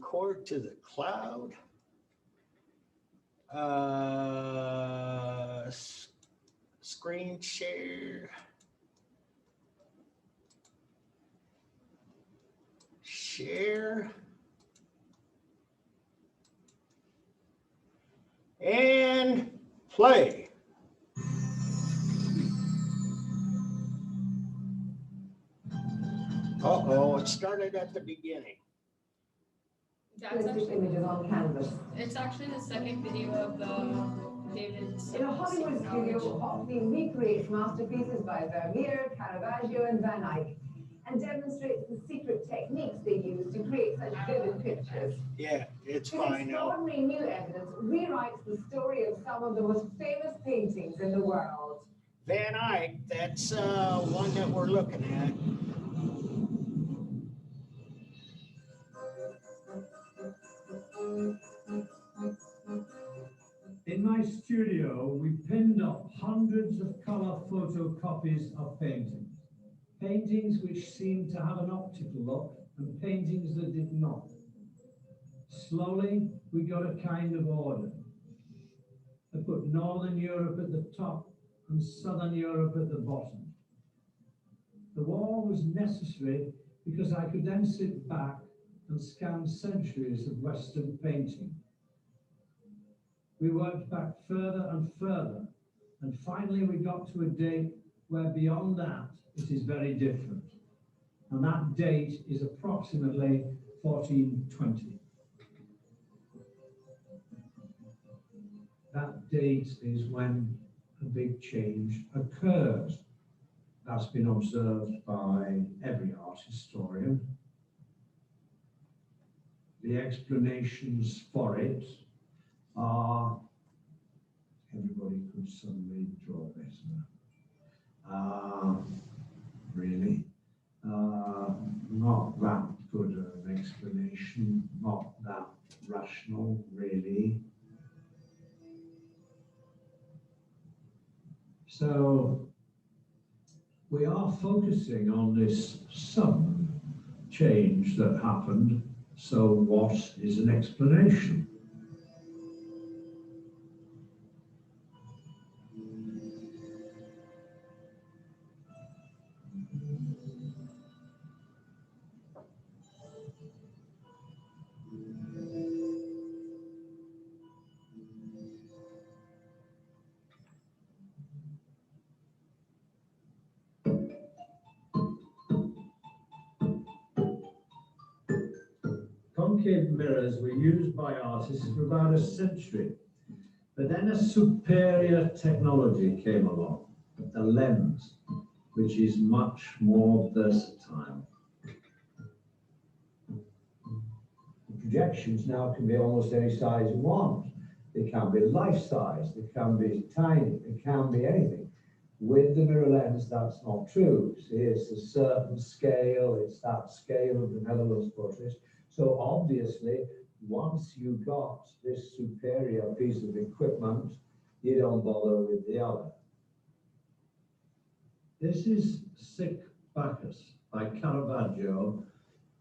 record to the cloud. Screen share. Share. And play. Uh-oh, it started at the beginning. That's actually, images on canvas. it's actually the second video of David's. In a Hollywood studio, Hockney recreates masterpieces by Vermeer, Caravaggio, and Van Eyck, and demonstrates the secret techniques they use to create such vivid pictures. Yeah, it's This fine now. extraordinary new evidence rewrites the story of some of the most famous paintings in the world. Van Eyck, that's one that we're looking at. In my studio, we pinned up hundreds of color photocopies of paintings. Paintings which seemed to have an optical look and paintings that did not. Slowly, we got a kind of order. I put Northern Europe at the top and Southern Europe at the bottom. The war was necessary because I could then sit back and scan centuries of Western painting. We worked back further and further, and finally we got to a date where beyond that it is very different. And that date is approximately 1420. That date is when a big change occurs. That's been observed by every art historian. The explanations for it are, everybody could suddenly draw better. Really, not that good an explanation, not that rational, really. So we are focusing on this sudden change that happened. So what is an explanation? Concave mirrors were used by artists for about a century, but then a superior technology came along, the lens, which is much more versatile. The projections now can be almost any size you want. They can be life-size, they can be tiny, they can be anything. With the mirror lens, that's not true. See, it's a certain scale, it's that scale of the Netherlands portrait. So obviously, once you got this superior piece of equipment, you don't bother with the other. This is Sic Bacchus by Caravaggio,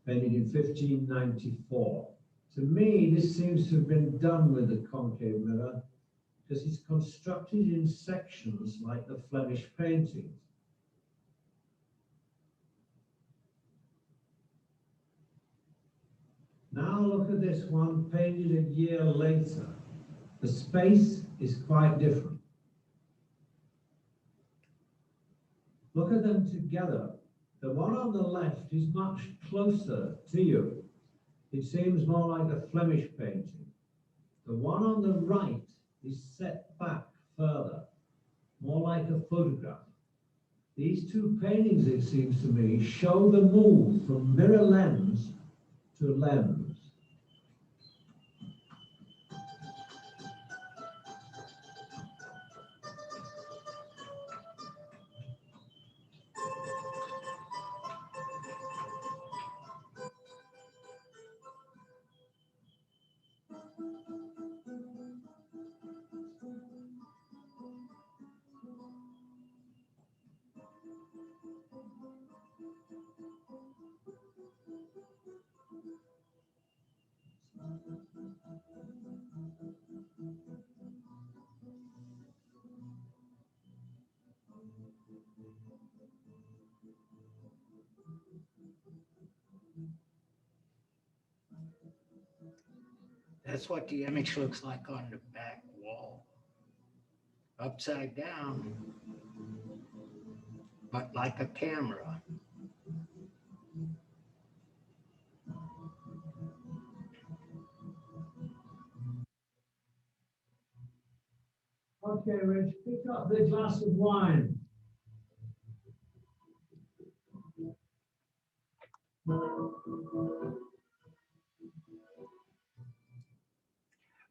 painted in 1594. To me, this seems to have been done with a concave mirror because it's constructed in sections like the Flemish paintings. Now look at this one painted a year later. The space is quite different. Look at them together. The one on the left is much closer to you. It seems more like a Flemish painting. The one on the right is set back further, more like a photograph. These two paintings, it seems to me, show the move from mirror lens to lens. That's what the image looks like on the back wall. Upside down, but like a camera. Okay, Rich, pick up the glass of wine.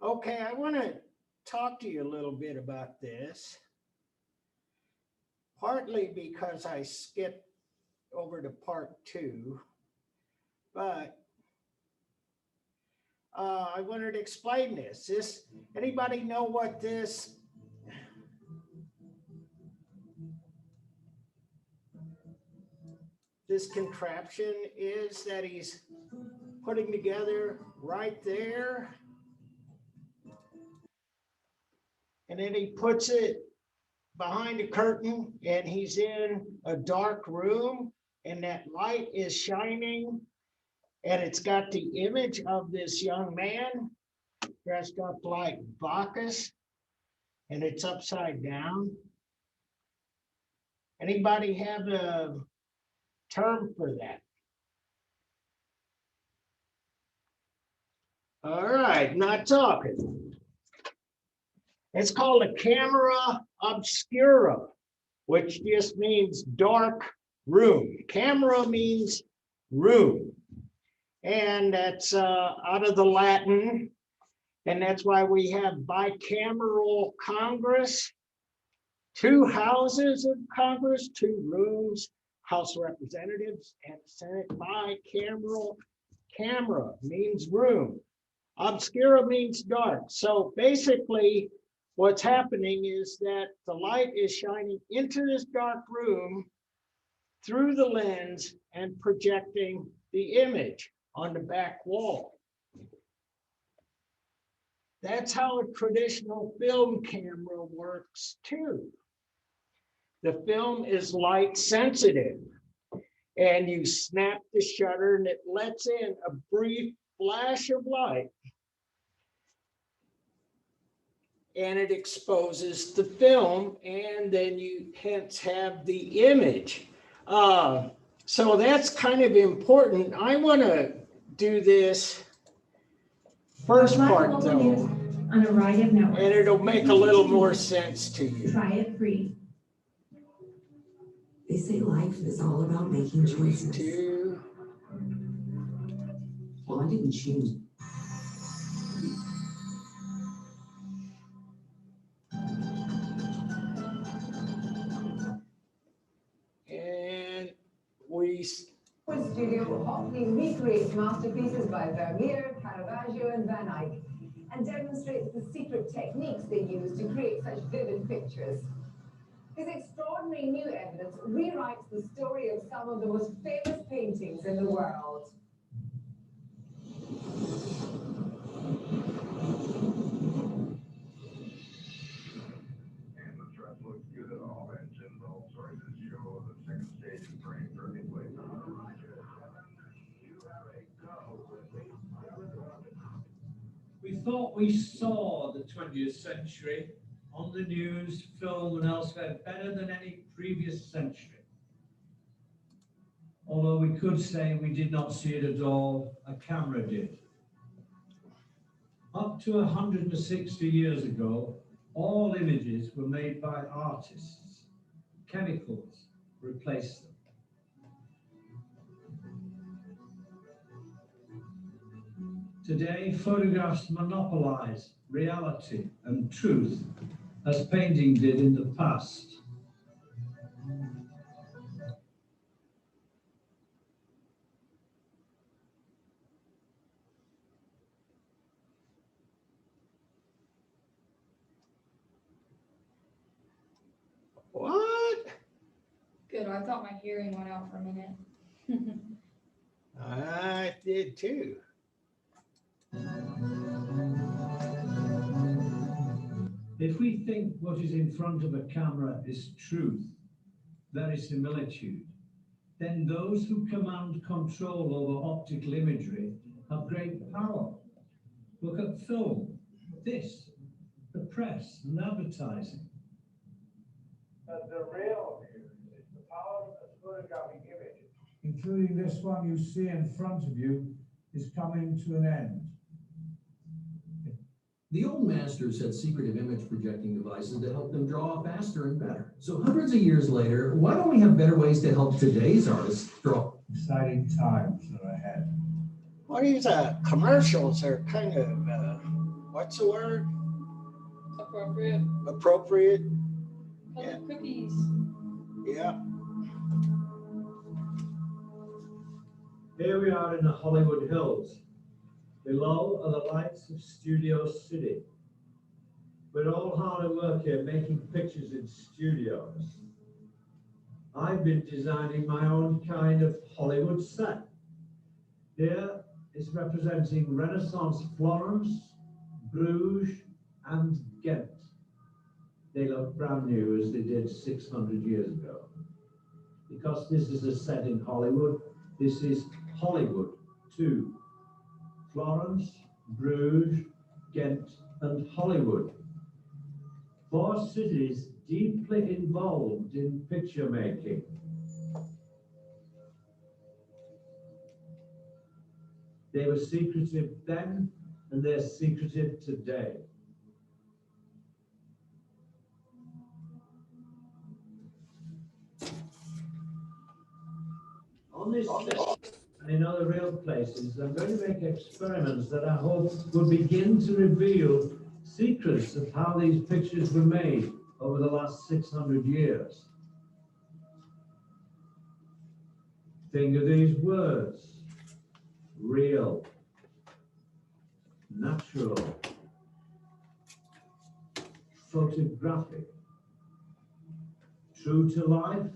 Okay, I want to talk to you a little bit about this. Partly because I skipped over to part 2, but I wanted to explain this. Anybody know what this contraption is that he's putting together right there? And then he puts it behind a curtain and he's in a dark room and that light is shining and it's got the image of this young man dressed up like Bacchus and it's upside down. Anybody have a term for that? All right, not talking. It's called a camera obscura, which just means dark room. Camera means room. And that's out of the Latin. And that's why we have bicameral Congress, 2 houses of Congress, 2 rooms, House of Representatives and Senate. Bicameral, camera means room. Obscura means dark. So basically, what's happening is that the light is shining into this dark room through the lens and projecting the image on the back wall. That's how a traditional film camera works too. The film is light sensitive and you snap the shutter and it lets in a brief flash of light and it exposes the film and then you hence have the image. So that's kind of important. I want to do this first part though, on a Riot Network, and it'll make a little more sense to you. try it free. They say life is all about making choices. 2. Well, I didn't choose. And we Studio Hockney recreates masterpieces by Vermeer, Caravaggio, and Van Eyck, and demonstrates the secret techniques they use to create such vivid pictures. His extraordinary new evidence rewrites the story of some of the most famous paintings in the world. And the dress looks good at all engines. All sources show the second stage is very perfectly. We thought we saw the 20th century on the news, film, and elsewhere better than any previous century. Although we could say we did not see it at all, a camera did. Up to 160 years ago, all images were made by artists. Chemicals replaced them. Today, photographs monopolize reality and truth, as painting did in the past. What? Good, I thought my hearing went out for a minute. I did too. If we think what is in front of a camera is truth, verisimilitude, then those who command control over optical imagery have great power. Look at film, this, the press and advertising. But the real news is the power of the photographic image. Including this one you see in front of you, is coming to an end. The old masters had secretive image projecting devices that helped them draw faster and better. So hundreds of years later, why don't we have better ways to help today's artists draw? Exciting times are ahead. Well, these commercials are kind of, what's the word? Appropriate. Appropriate. Colored cookies. Yeah. Here we are in the Hollywood Hills. Below are the lights of Studio City. We're all hard at work here making pictures in studios. I've been designing my own kind of Hollywood set. Here is representing Renaissance Florence, Bruges, and Ghent. They look brand new as they did 600 years ago. Because this is a set in Hollywood, this is Hollywood too. Florence, Bruges, Ghent, and Hollywood. 4 cities deeply involved in picture making. They were secretive then, and they're secretive today. On this set, and in other real places, I'm going to make experiments that I hope will begin to reveal secrets of how these pictures were made over the last 600 years. Think of these words: real, natural, photographic, true to life.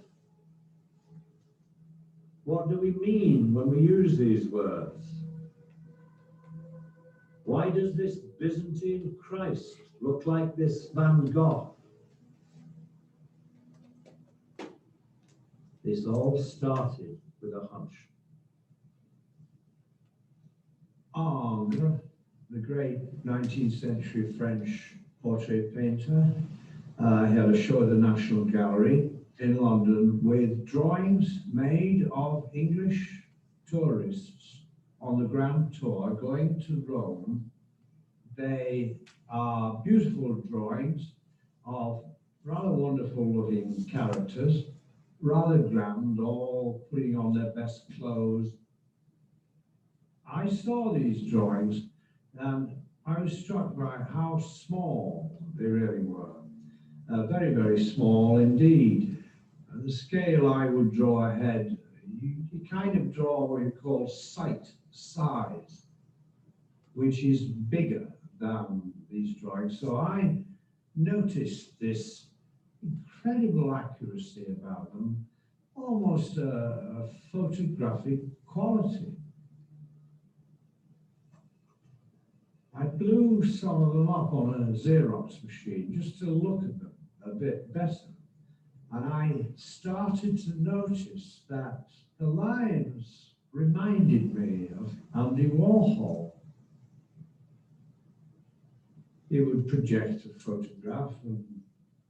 What do we mean when we use these words? Why does this Byzantine Christ look like this Van Gogh? This all started with a hunch. Ingres, the great 19th century French portrait painter, he had a show at the National Gallery in London with drawings made of English tourists on the Grand Tour going to Rome. They are beautiful drawings of rather wonderful looking characters, rather grand, all putting on their best clothes. I saw these drawings and I was struck by how small they really were. Very, very small indeed. The scale I would draw ahead, you kind of draw what you call sight size, which is bigger than these drawings. So I noticed this incredible accuracy about them, almost a photographic quality. I blew some of them up on a Xerox machine just to look at them a bit better. And I started to notice that the lines reminded me of Andy Warhol. He would project a photograph and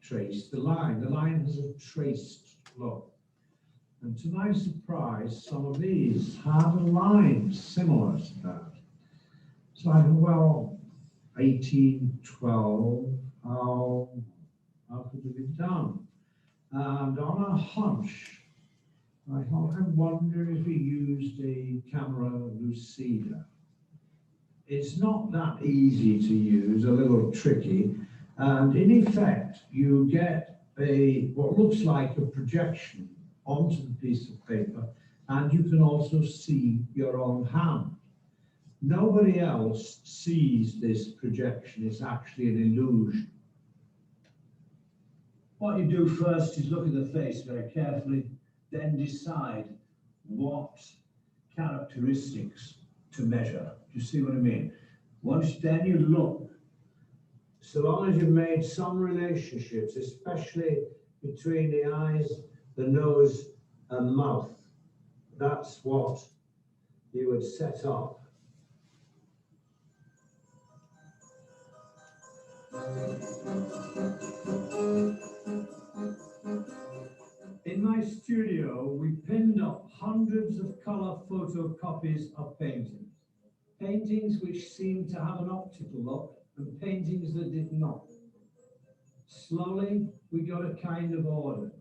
trace the line. The line has a traced look. And to my surprise, some of these have a line similar to that. So I thought, well, 1812, how could it be done? And on a hunch, I thought, I wonder if he used a camera lucida. It's not that easy to use, a little tricky, and in effect, you get what looks like a projection onto the piece of paper, and you can also see your own hand. Nobody else sees this projection. It's actually an illusion. What you do first is look at the face very carefully, then decide what characteristics to measure. Do you see what I mean? Then you look. So long as you've made some relationships, especially between the eyes, the nose, and mouth, that's what you would set up. studio, we pinned up hundreds of color photocopies of paintings. Paintings which seemed to have an optical look and paintings that did not. Slowly, we got a kind of order.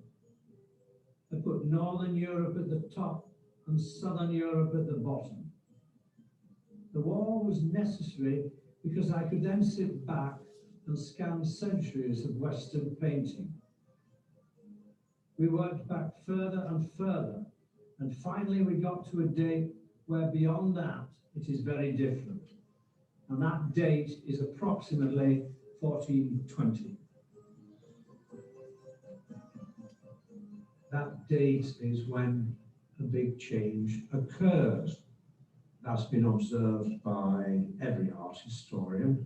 I put Northern Europe at the top and Southern Europe at the bottom. The war was necessary because I could then sit back and scan centuries of Western painting. We worked back further and further, and finally we got to a date where beyond that it is very different. And that date is approximately 1420. That date is when a big change occurs. That's been observed by every art historian.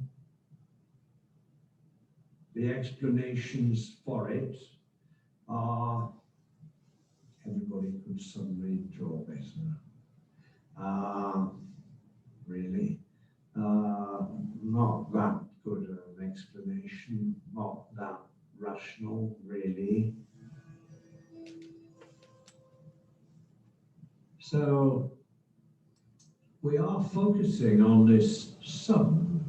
The explanations for it are everybody could suddenly draw better. Really, not that good an explanation, not that rational, really. So we are focusing on this sudden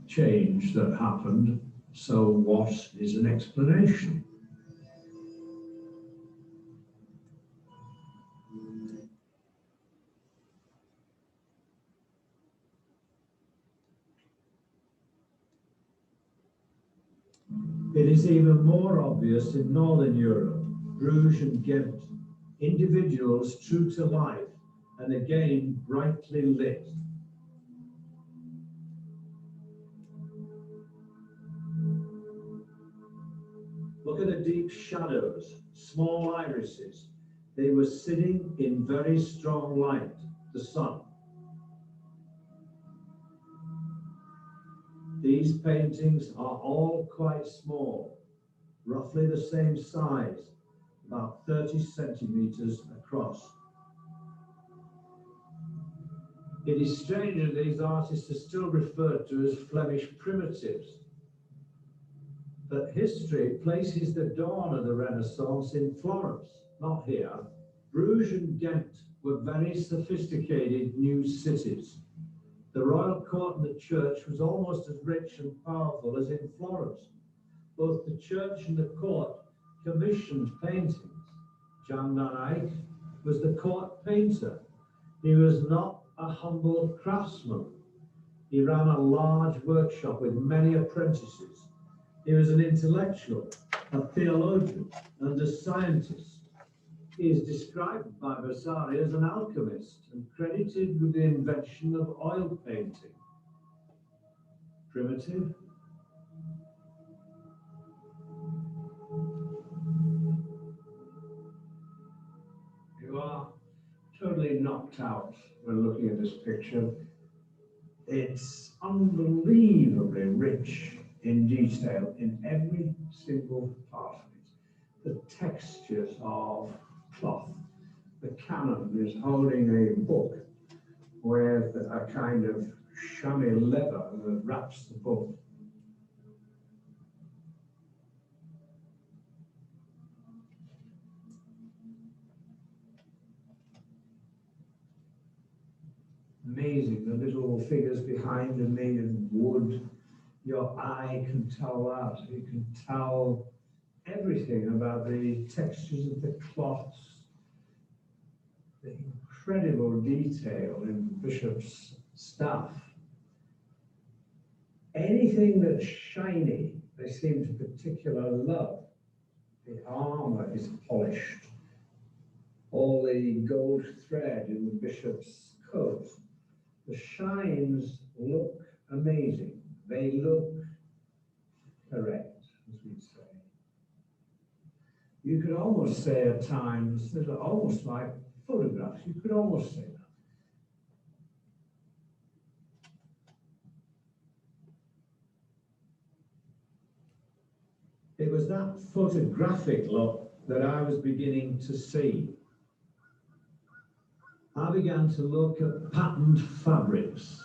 change that happened. So what is an explanation? It is even more obvious in Northern Europe, Bruges and Ghent, individuals true to life and again brightly lit. Look at the deep shadows, small irises. They were sitting in very strong light, the sun. These paintings are all quite small, roughly the same size, about 30 centimeters across. It is strange that these artists are still referred to as Flemish primitives. But history places the dawn of the Renaissance in Florence, not here. Bruges and Ghent were very sophisticated new cities. The royal court and the church was almost as rich and powerful as in Florence. Both the church and the court commissioned paintings. Jan van Eyck was the court painter. He was not a humble craftsman. He ran a large workshop with many apprentices. He was an intellectual, a theologian, and a scientist. He is described by Vasari as an alchemist and credited with the invention of oil painting. Primitive? You are totally knocked out when looking at this picture. It's unbelievably rich in detail in every single part of it. The textures of cloth. The canon is holding a book with a kind of chamois leather that wraps the book. Amazing, the little figures behind are made in wood. Your eye can tell that. You can tell everything about the textures of the cloths, the incredible detail in the bishop's staff. Anything that's shiny, they seem to particularly love. The armor is polished. All the gold thread in the bishop's coat. The shines look amazing. They look correct, as we say. You could almost say at times, they're almost like photographs. You could almost say that. It was that photographic look that I was beginning to see. I began to look at patterned fabrics.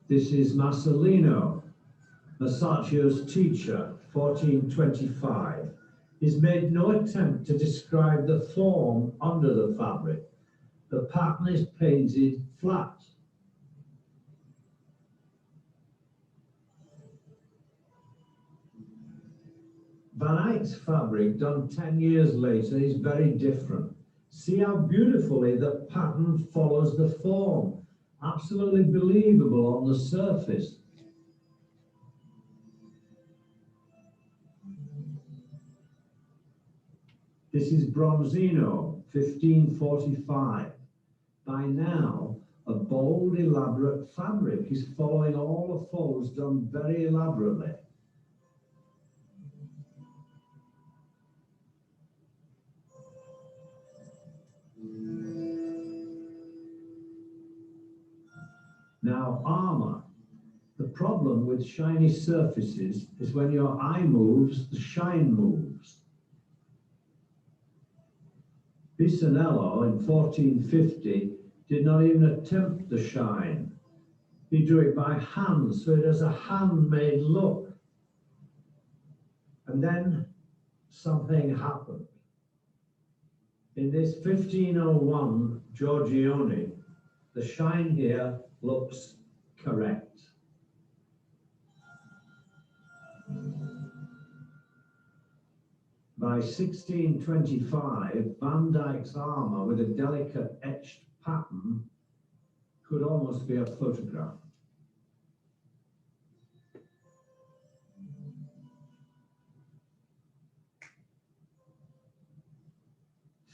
This is Masolino, Masaccio's teacher, 1425, he's made no attempt to describe the form under the fabric. The pattern is painted flat. Van Eyck's fabric, done 10 years later, is very different. See how beautifully the pattern follows the form. Absolutely believable on the surface. This is Bronzino, 1545. By now, a bold, elaborate fabric is following all the folds done very elaborately. Now, armor. The problem with shiny surfaces is when your eye moves, the shine moves. Pisanello in 1450 did not even attempt the shine. He drew it by hand, so it has a handmade look. And then something happened. In this 1501 Giorgione, the shine here looks correct. By 1625, Van Dyck's armor with a delicate etched pattern could almost be a photograph.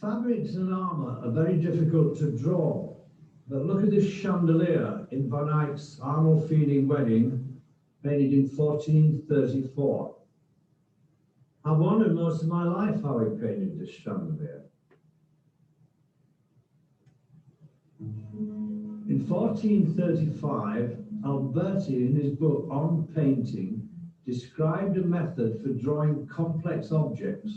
Fabrics and armor are very difficult to draw, but look at this chandelier in Van Eyck's Arnolfini wedding, painted in 1434. I wondered most of my life how he painted this chandelier. In 1435, Alberti, in his book On Painting, described a method for drawing complex objects,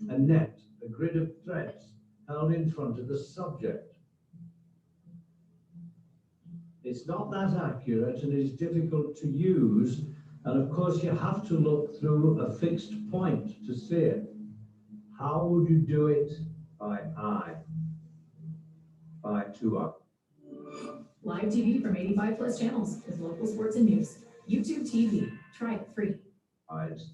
a net, a grid of threads held in front of the subject. It's not that accurate and is difficult to use, and of course you have to look through a fixed point to see it. How would you do it? By eye, by two eye. Live TV from 85 plus channels with local sports and news. YouTube TV, try it free. Eyes.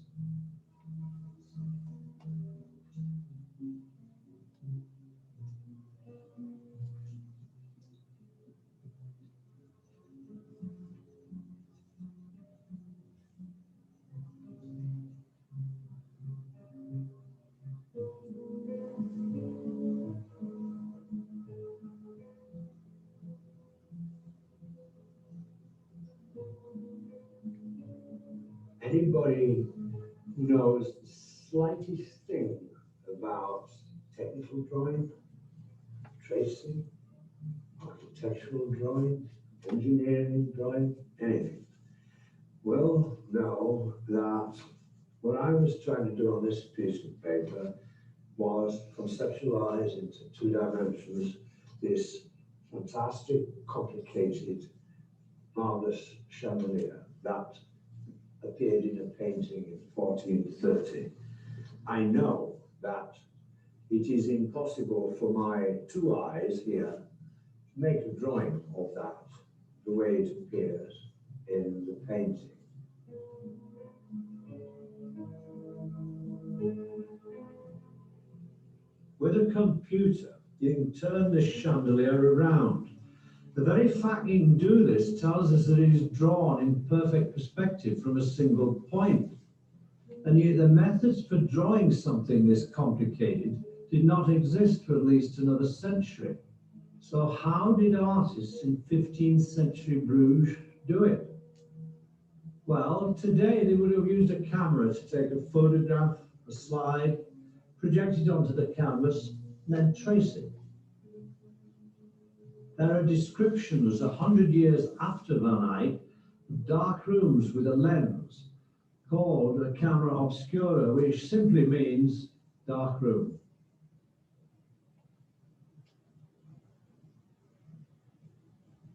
Anybody who knows the slightest thing about technical drawing, tracing, architectural drawing, engineering drawing, anything, will know that what I was trying to do on this piece of paper was conceptualize into two dimensions this fantastic, complicated, marvelous chandelier that appeared in a painting in 1430. I know that it is impossible for my two eyes here to make a drawing of that the way it appears in the painting. With a computer, you can turn the chandelier around. The very fact you can do this tells us that it is drawn in perfect perspective from a single point. And yet the methods for drawing something this complicated did not exist for at least another century. So how did artists in 15th century Bruges do it? Well, today they would have used a camera to take a photograph, a slide, project it onto the canvas, and then trace it. There are descriptions 100 years after Van Eyck of dark rooms with a lens called a camera obscura, which simply means dark room.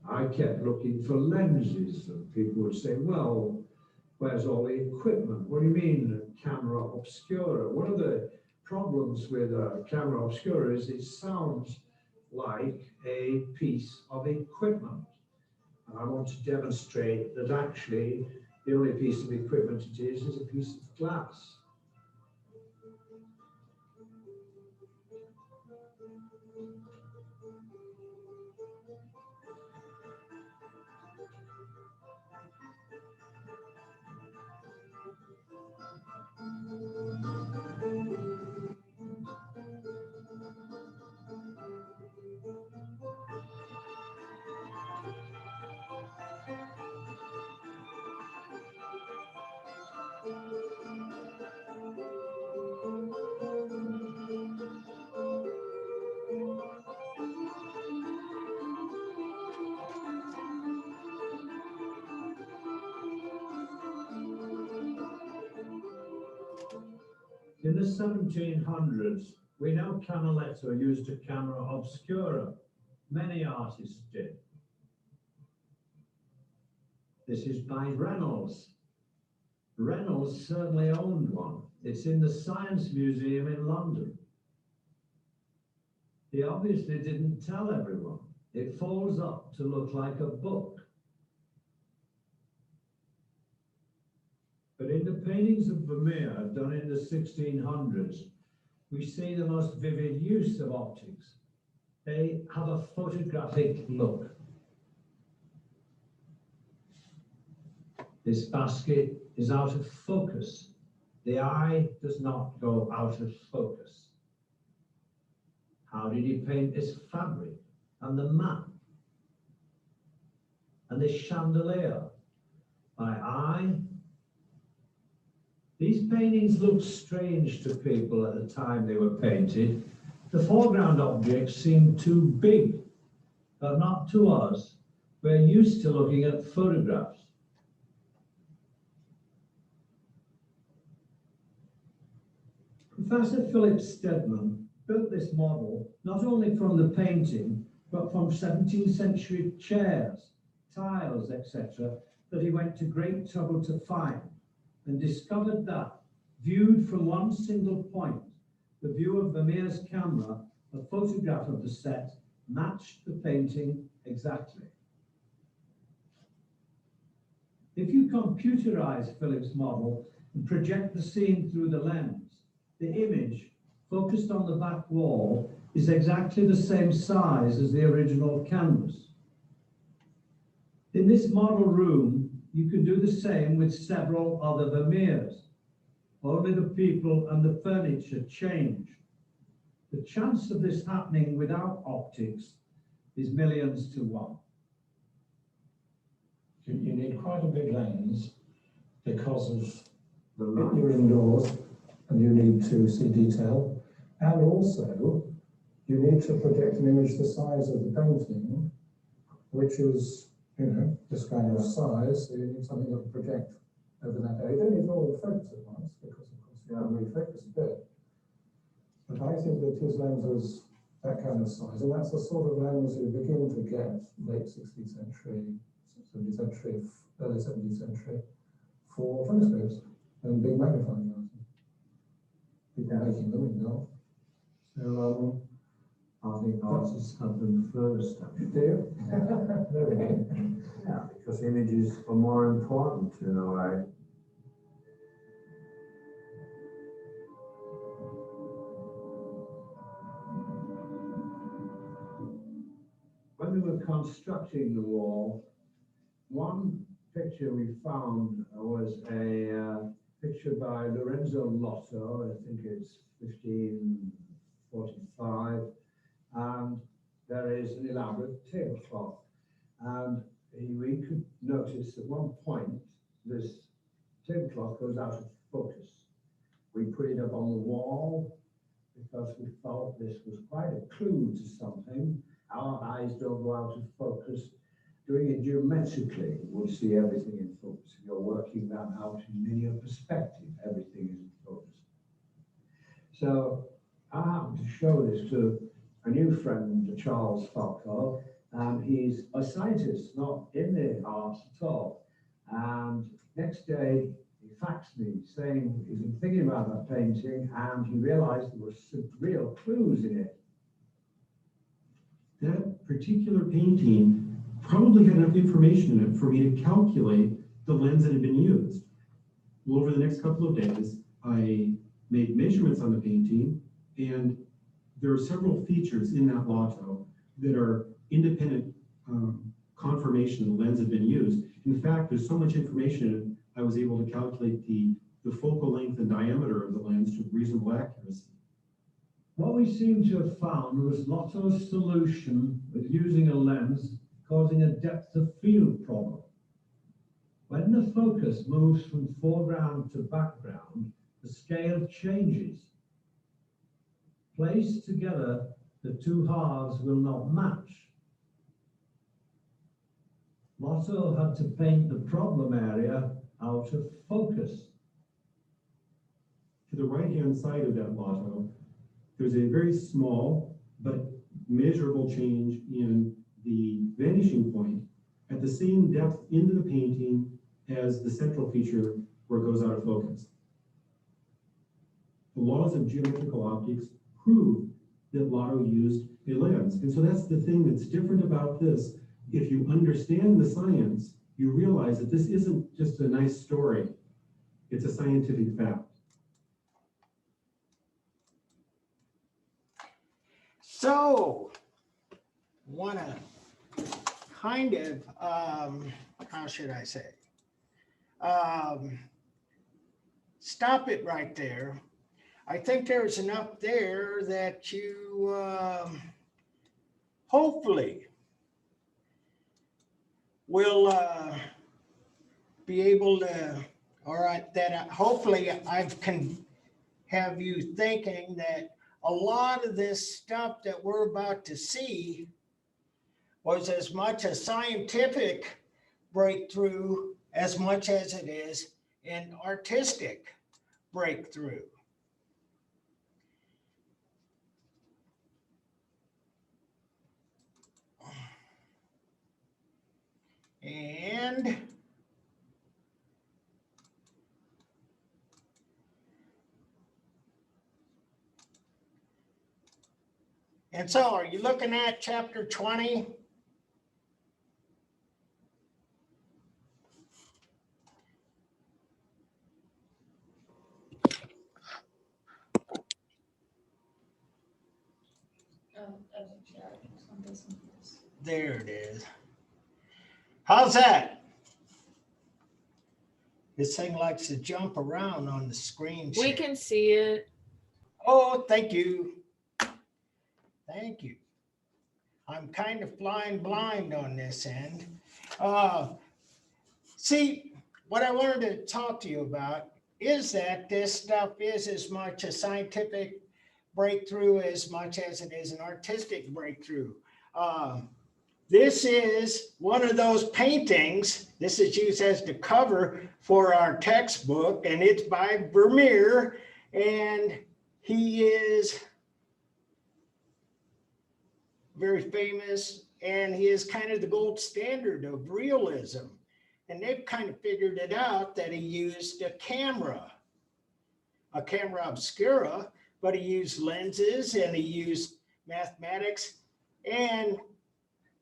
I kept looking for lenses, and people would say, well, Where's all the equipment? What do you mean, camera obscura? One of the problems with a camera obscura is it sounds like a piece of equipment. And I want to demonstrate that actually the only piece of equipment it is a piece of glass. In the 1700s, we know Canaletto used a camera obscura. Many artists did. This is by Reynolds. Reynolds certainly owned one. It's in the Science Museum in London. He obviously didn't tell everyone. It folds up to look like a book. But in the paintings of Vermeer done in the 1600s, we see the most vivid use of optics. They have a photographic look. This basket is out of focus. The eye does not go out of focus. How did he paint this fabric and the map and this chandelier? By eye. These paintings looked strange to people at the time they were painted. The foreground objects seemed too big, but not to us. We're used to looking at photographs. Professor Philip Stedman built this model not only from the painting, but from 17th century chairs, tiles, etc., that he went to great trouble to find, and discovered that, viewed from one single point, the view of Vermeer's camera, a photograph of the set matched the painting exactly. If you computerize Philip's model and project the scene through the lens, the image, focused on the back wall, is exactly the same size as the original canvas. In this model room, you can do the same with several other Vermeers. Only the people and the furniture change. The chance of this happening without optics is millions to one. You need quite a big lens because of the light. You're indoors and you need to see detail. And also, you need to project an image the size of the painting, which is, you know, this kind of size. So you need something that will project over that area. You don't need all the focus at once, because of course you can refocus a bit. But I think that his lens was that kind of size, and that's the sort of lens you begin to get late 16th century, 17th century, early 17th century for telescopes and big magnifying glasses. People making them, you know. So I think artists have them first. do you? Yeah, because images are more important in a way. When we were constructing the wall, one picture we found was a picture by Lorenzo Lotto. I think it's 1545, and there is an elaborate tablecloth. And we could notice at one point this tablecloth goes out of focus. We put it up on the wall because we felt this was quite a clue to something. Our eyes don't go out of focus. Doing it geometrically, we'll see everything in focus. If you're working that out in linear perspective, everything is in focus. So I happened to show this to a new friend, Charles Falco, and he's a scientist, not in the arts at all. And next day, he faxed me saying he'd been thinking about that painting and he realized there were some real clues in it. That particular painting probably had enough information in it for me to calculate the lens that had been used. Well, over the next couple of days, I made measurements on the painting, and there are several features in that lotto that are independent confirmation the lens had been used. In fact, there's so much information in it, I was able to calculate the focal length and diameter of the lens to reasonable accuracy. What we seem to have found was Lotto's solution with using a lens causing a depth of field problem. When the focus moves from foreground to background, the scale changes. Placed together, the two halves will not match. Lotto had to paint the problem area out of focus. To the right-hand side of that lotto, there's a very small but measurable change in the vanishing point at the same depth into the painting as the central feature where it goes out of focus. The laws of geometrical optics prove that Lotto used a lens. And so that's the thing that's different about this. If you understand the science, you realize that this isn't just a nice story. It's a scientific fact. So, want to kind of, how should I say, stop it right there. I think there's enough there that you hopefully will be able to, all right, that hopefully I can have you thinking that a lot of this stuff that we're about to see was as much a scientific breakthrough as much as it is an artistic breakthrough. And so are you looking at chapter 20? There it is. How's that? This thing likes to jump around on the screen. We can see it. Oh, thank you. Thank you. I'm kind of flying blind on this end. See, what I wanted to talk to you about is that this stuff is as much a scientific breakthrough as much as it is an artistic breakthrough. This is one of those paintings. This is used as the cover for our textbook, and it's by Vermeer, and he is very famous, and he is kind of the gold standard of realism. And they've kind of figured it out that he used a camera obscura, but he used lenses and he used mathematics. And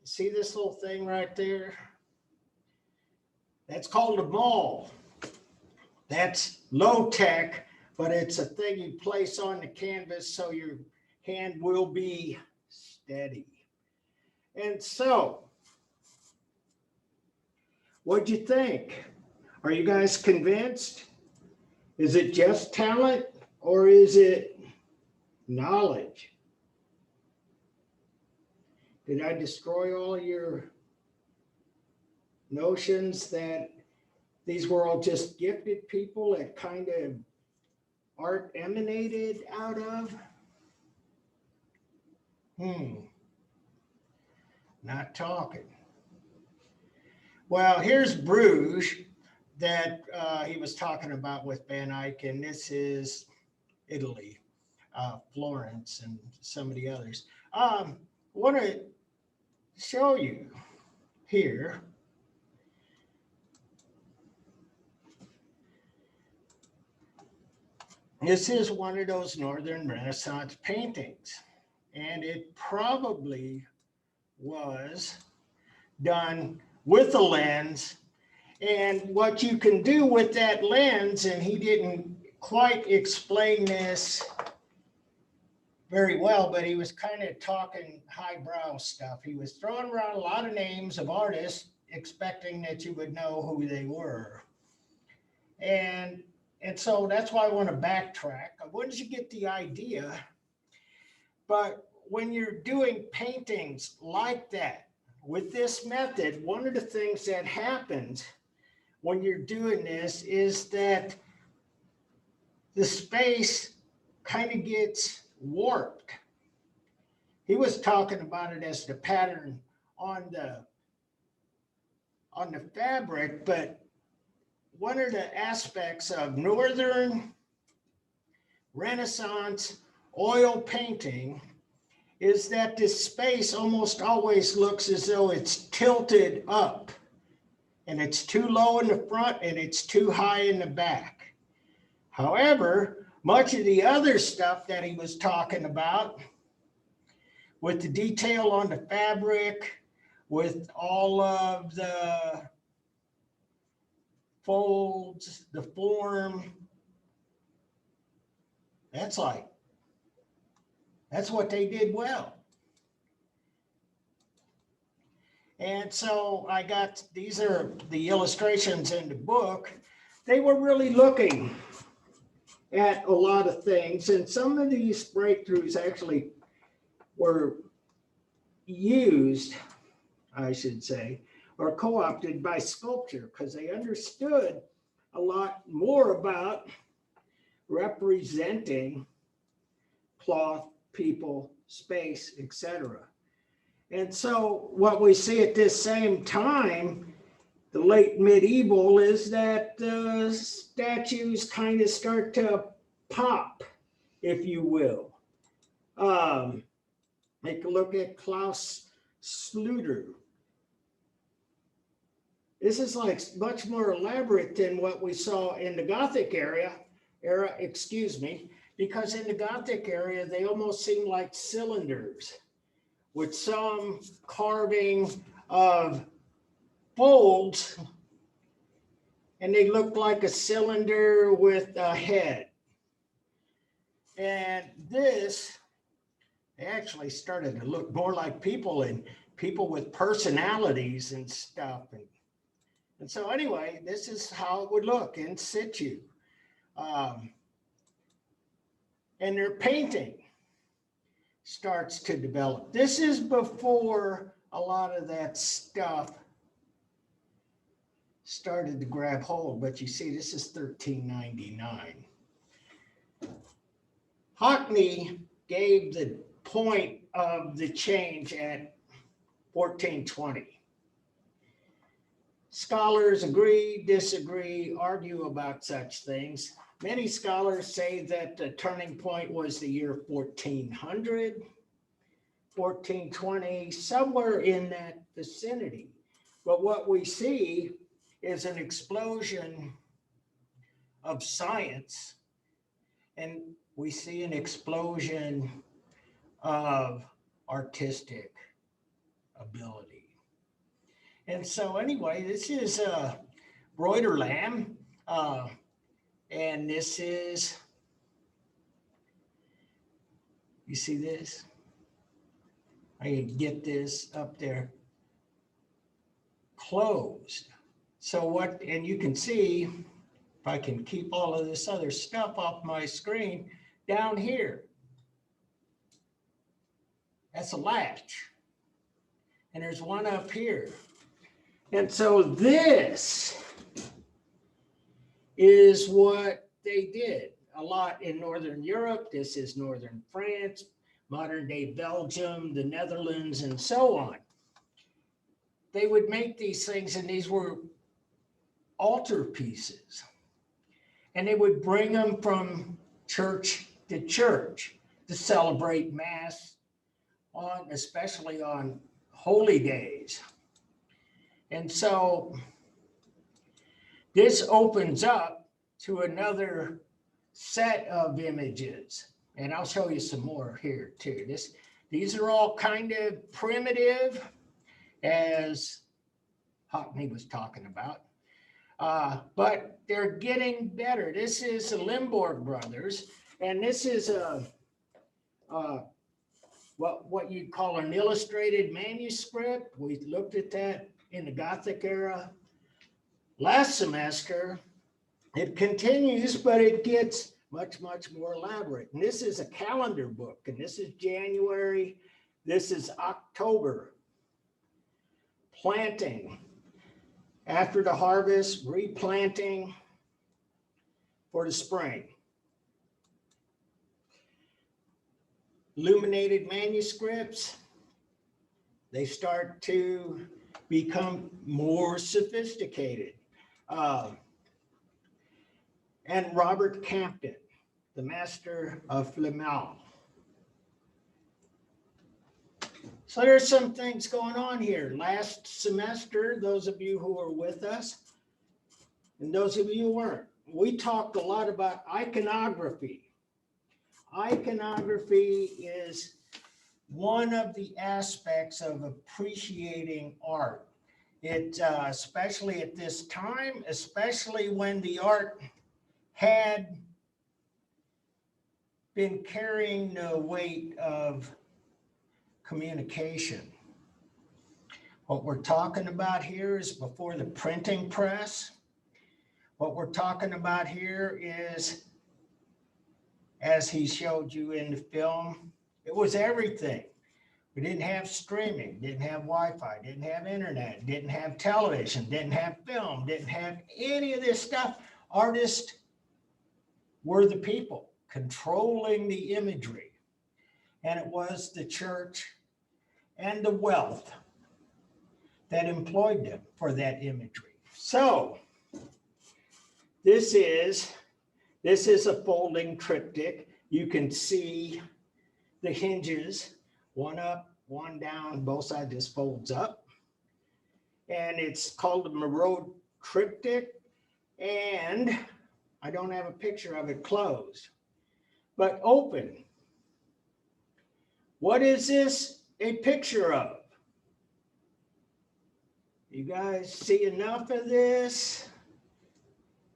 see this little thing right there? That's called a maul. That's low tech, but it's a thing you place on the canvas so your hand will be steady. And so, what'd you think? Are you guys convinced? Is it just talent or is it knowledge? Did I destroy all your notions that these were all just gifted people that kind of art emanated out of? Not talking. Well, here's Bruges that he was talking about with Van Eyck, and this is Italy, Florence, and some of the others. I want to show you here This is one of those Northern Renaissance paintings, and it probably was done with a lens. And what you can do with that lens, and he didn't quite explain this very well, but he was kind of talking highbrow stuff. He was throwing around a lot of names of artists, expecting that you would know who they were. And so that's why I want to backtrack. I wanted you to get the idea. But when you're doing paintings like that, with this method, one of the things that happens when you're doing this is that the space kind of gets warped. He was talking about it as the pattern on the fabric, but one of the aspects of Northern Renaissance oil painting is that this space almost always looks as though it's tilted up, and it's too low in the front and it's too high in the back. However, much of the other stuff that he was talking about, with the detail on the fabric, with all of the folds, the form, that's what they did well. And so I got, these are the illustrations in the book. They were really looking at a lot of things, and some of these breakthroughs actually were used, I should say, or co-opted by sculpture, because they understood a lot more about representing cloth, people, space, etc. And so what we see at this same time, the late medieval, is that statues kind of start to pop, if you will. Take a look at Klaus Schluter. This is like much more elaborate than what we saw in the Gothic era, because in the Gothic area, they almost seem like cylinders with some carving of folds, and they look like a cylinder with a head. And this actually started to look more like people, and people with personalities and stuff. And so anyway, this is how it would look in situ. And their painting starts to develop. This is before a lot of that stuff started to grab hold, but you see, this is 1399. Hockney gave the point of the change at 1420. Scholars agree, disagree, argue about such things. Many scholars say that the turning point was the year 1400, 1420, somewhere in that vicinity. But what we see is an explosion of science, and we see an explosion of artistic ability. And so anyway, this is Broederlam, and this is, you see this? I can get this up there closed. So what, and you can see, if I can keep all of this other stuff off my screen, down here, that's a latch. And there's one up here. And so this is what they did a lot in Northern Europe. This is Northern France, modern day Belgium, the Netherlands, and so on. They would make these things, and these were altar pieces. And they would bring them from church to church to celebrate Mass, especially on holy days. And so this opens up to another set of images. And I'll show you some more here too. These are all kind of primitive, as Hockney was talking about. But they're getting better. This is the Limborg brothers, and this is what you'd call an illustrated manuscript. We looked at that in the Gothic era last semester. It continues, but it gets much, much more elaborate. And this is a calendar book, and this is January, this is October. Planting. After the harvest, replanting for the spring. Illuminated manuscripts, they start to become more sophisticated. And Robert Campton, the master of Flamel. So there's some things going on here. Last semester, those of you who were with us, and those of you who weren't, we talked a lot about iconography. Iconography is one of the aspects of appreciating art. It, especially at this time, especially when the art had been carrying the weight of communication. What we're talking about here is before the printing press. What we're talking about here is, as he showed you in the film, it was everything. We didn't have streaming, didn't have Wi-Fi, didn't have internet, didn't have television, didn't have film, didn't have any of this stuff. Artists were the people controlling the imagery. And it was the church and the wealth that employed them for that imagery. So this is a folding triptych. You can see the hinges, one up, one down, both sides just folds up. And it's called the Marot triptych. And I don't have a picture of it closed, but open. What is this a picture of? You guys see enough of this?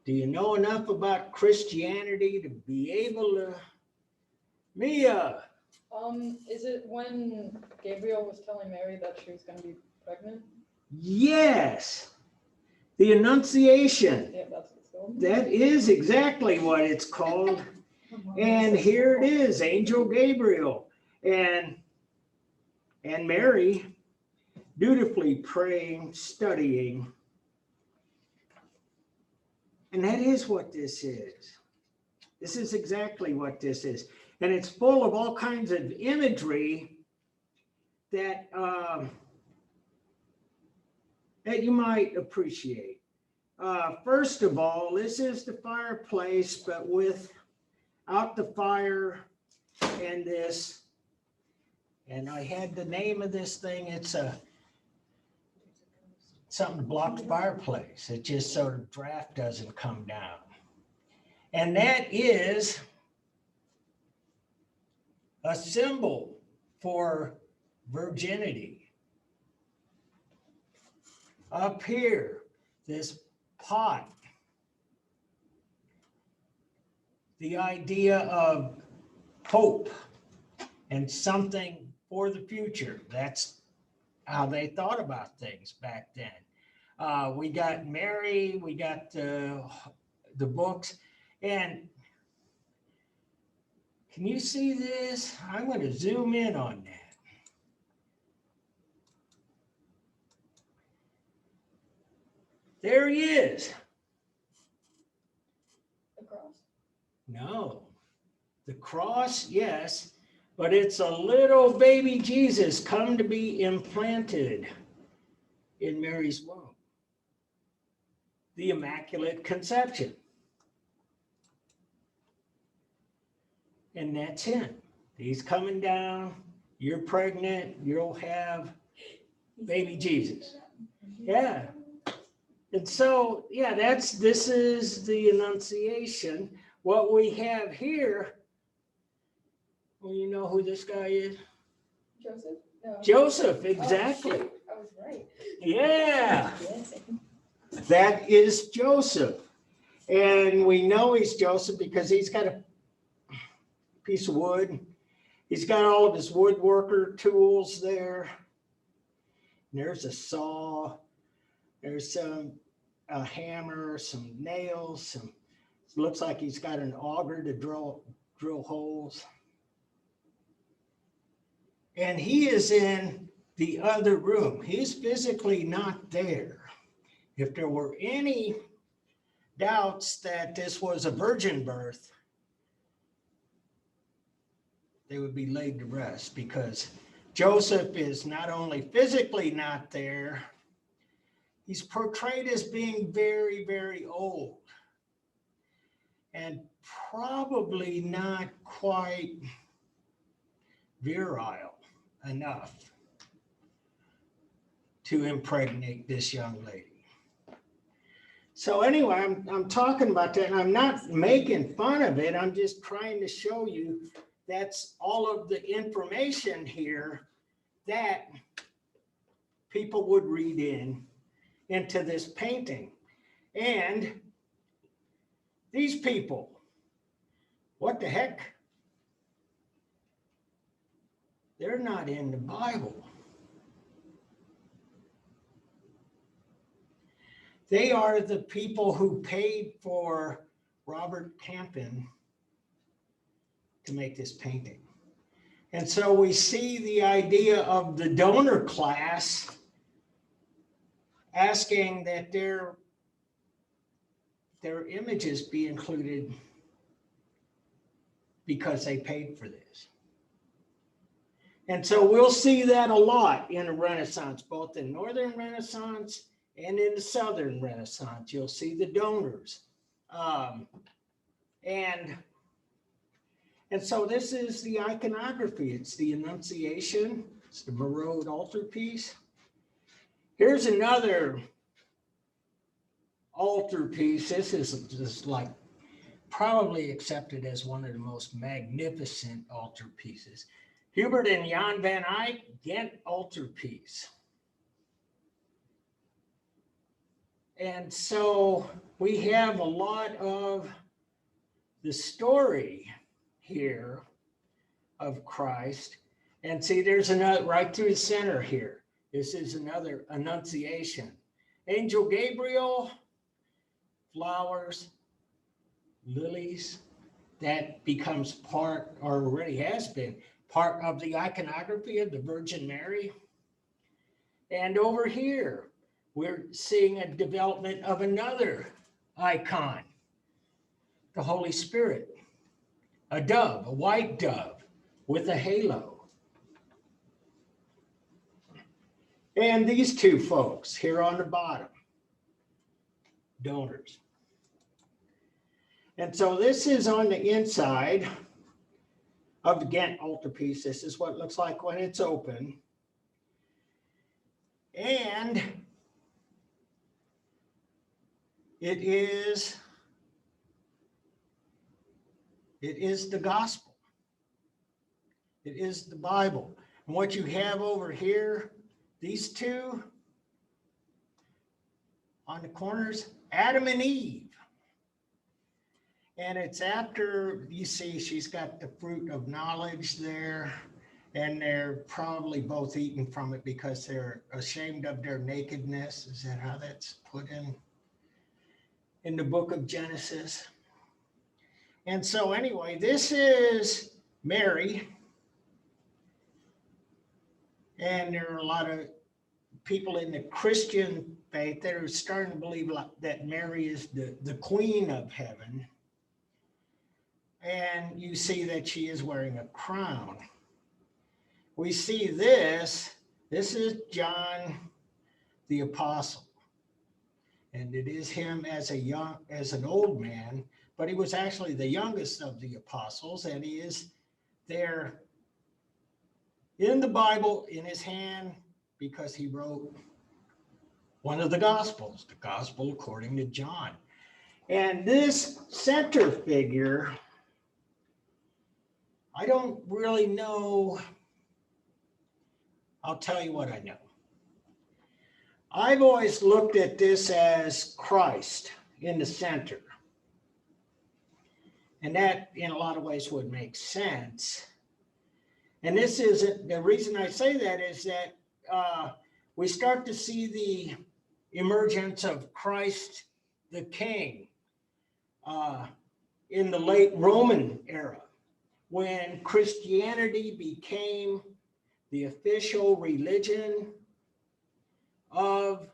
Do you know enough about Christianity to be able to? Mia. Is it when Gabriel was telling Mary that she was going to be pregnant? Yes. The Annunciation. Yeah, that's what it's called. That is exactly what it's called. And here it is, Angel Gabriel. And Mary dutifully praying, studying. And that is what this is. This is exactly what this is. And it's full of all kinds of imagery that, that you might appreciate. First of all, this is the fireplace, but without the fire and this. And I had the name of this thing. It's something to block the fireplace. It just so the draft doesn't come down. And that is a symbol for virginity. Up here, this pot, the idea of hope and something for the future. That's how they thought about things back then. We got Mary, we got the books, and can you see this? I'm going to zoom in on that. There he is. The cross? No. The cross, yes, but it's a little baby Jesus come to be implanted in Mary's womb. The Immaculate Conception. And that's him. He's coming down. You're pregnant. You'll have baby Jesus. Yeah. And so, yeah, this is the Annunciation. what we have here, well, you know who this guy is? Joseph? No. Joseph, Oh, exactly. shoot, I was right. Yeah, Yes. that is Joseph. And we know he's Joseph because he's got a piece of wood. He's got all of his woodworker tools there. There's a saw. There's a hammer, some nails, it looks like he's got an auger to drill holes. And he is in the other room. He's physically not there. If there were any doubts that this was a virgin birth, they would be laid to rest, because Joseph is not only physically not there, he's portrayed as being very, very old and probably not quite virile enough to impregnate this young lady. So anyway, I'm talking about that, and I'm not making fun of it. I'm just trying to show you that's all of the information here that people would read into this painting. And these people, what the heck? They're not in the Bible. They are the people who paid for Robert Campin to make this painting. And so we see the idea of the donor class asking that their images be included because they paid for this. And so we'll see that a lot in the Renaissance, both in Northern Renaissance and in the Southern Renaissance. You'll see the donors. And so this is the iconography. It's the Annunciation. It's the Marode altarpiece. Here's another altarpiece. This is just like probably accepted as one of the most magnificent altarpieces. Hubert and Jan van Eyck, Ghent altarpiece. And so we have a lot of the story here of Christ. And see, there's another right through the center here. This is another Annunciation. Angel Gabriel, flowers, lilies, that becomes part, or already has been, part of the iconography of the Virgin Mary. And over here, we're seeing a development of another icon, the Holy Spirit, a dove, a white dove with a halo. And these two folks here on the bottom, donors. And so this is on the inside of the Ghent altarpiece. This is what it looks like when it's open. And it is the gospel. It is the Bible. And what you have over here, these two on the corners, Adam and Eve. And it's after, you see, she's got the fruit of knowledge there, and they're probably both eating from it because they're ashamed of their nakedness. Is that how that's put in the book of Genesis? And so anyway, this is Mary. And there are a lot of people in the Christian faith that are starting to believe that Mary is the queen of heaven. And you see that she is wearing a crown. We see this is John the Apostle. And it is him as an old man, but he was actually the youngest of the apostles, and he is there in the Bible in his hand because he wrote one of the Gospels, the Gospel according to John. And this center figure, I don't really know. I'll tell you what I know. I've always looked at this as Christ in the center. And that, in a lot of ways, would make sense. And this isn't, the reason I say that is that we start to see the emergence of Christ the King in the late Roman era, when Christianity became the official religion of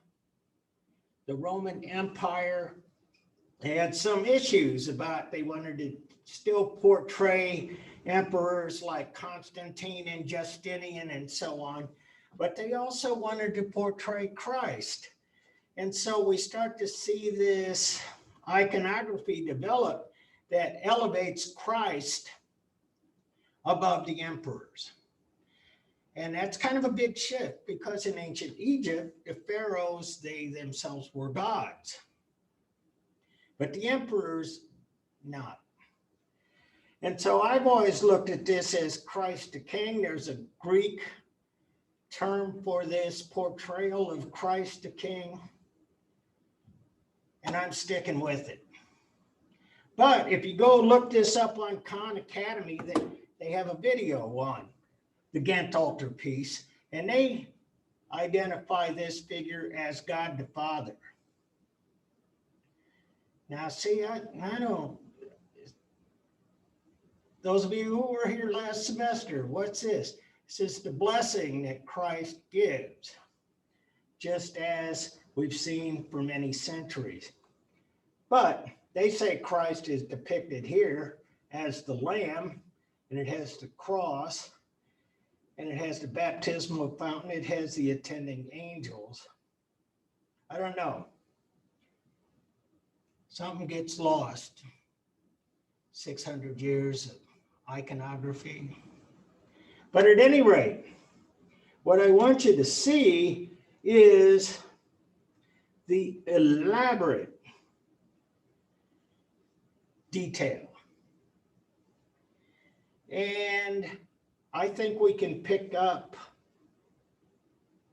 the Roman Empire. They had some issues about, they wanted to still portray emperors like Constantine and Justinian and so on, but they also wanted to portray Christ. And so we start to see this iconography develop that elevates Christ above the emperors. And that's kind of a big shift, because in ancient Egypt, the pharaohs, they themselves were gods, but the emperors, not. And so I've always looked at this as Christ the King. There's a Greek term for this portrayal of Christ the King, and I'm sticking with it. But if you go look this up on Khan Academy, they have a video on the Ghent altarpiece, and they identify this figure as God the Father. Now, see, I don't, those of you who were here last semester, what's this? This is the blessing that Christ gives, just as we've seen for many centuries. But they say Christ is depicted here as the Lamb, and it has the cross, and it has the baptismal fountain, it has the attending angels. I don't know. Something gets lost. 600 years of iconography. But at any rate, what I want you to see is the elaborate detail. And I think we can pick up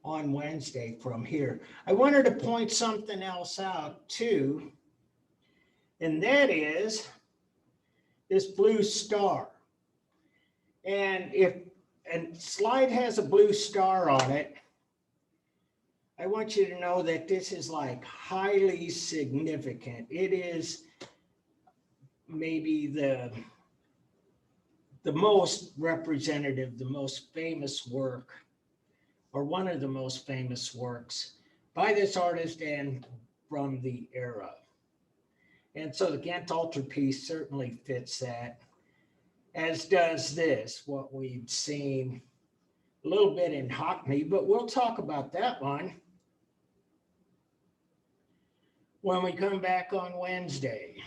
on Wednesday from here. I wanted to point something else out too, and that is this blue star. And if a slide has a blue star on it, I want you to know that this is like highly significant. It is maybe the most representative, the most famous work, or one of the most famous works by this artist and from the era. And so the Ghent altarpiece certainly fits that, as does this, what we've seen a little bit in Hockney, but we'll talk about that one when we come back on Wednesday.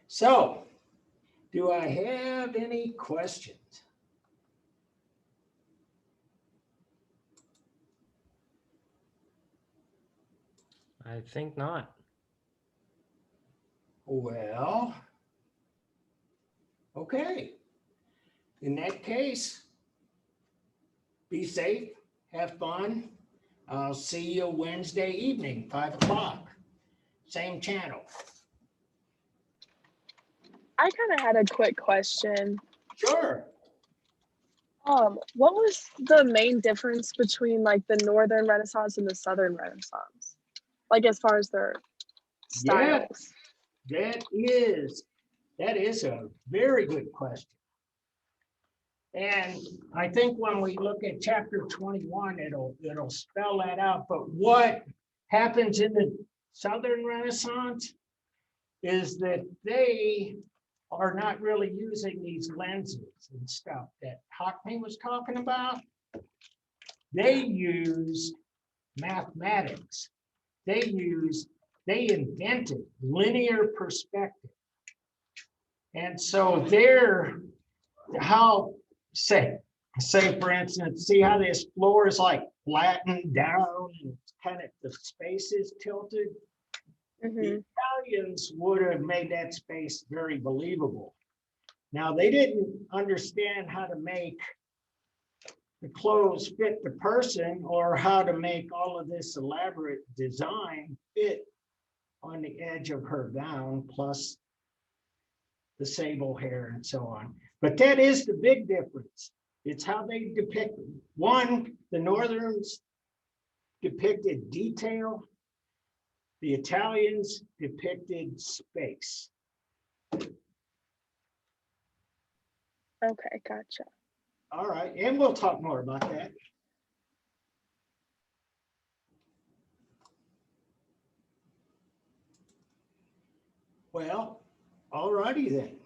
So, do I have any questions? I think not. Well, okay. In that case, be safe, have fun. I'll see you Wednesday evening, 5 o'clock, same channel. I kind of had a quick question. Sure. What was the main difference between like the Northern Renaissance and the Southern Renaissance? Like as far as their styles? Yeah, that is a very good question. And I think when we look at chapter 21, it'll spell that out. But what happens in the Southern Renaissance is that they are not really using these lenses and stuff that Hockney was talking about. They use mathematics. They invented linear perspective. And so say for instance, see how this floor is like flattened down and kind of the space is tilted? Mhm. Italians would have made that space very believable. Now, they didn't understand how to make the clothes fit the person or how to make all of this elaborate design fit on the edge of her gown, plus the sable hair and so on. But that is the big difference. It's how they depict. One, the Northerns depicted detail. The Italians depicted space. Okay, gotcha. All right, and we'll talk more about that. Well, all righty then.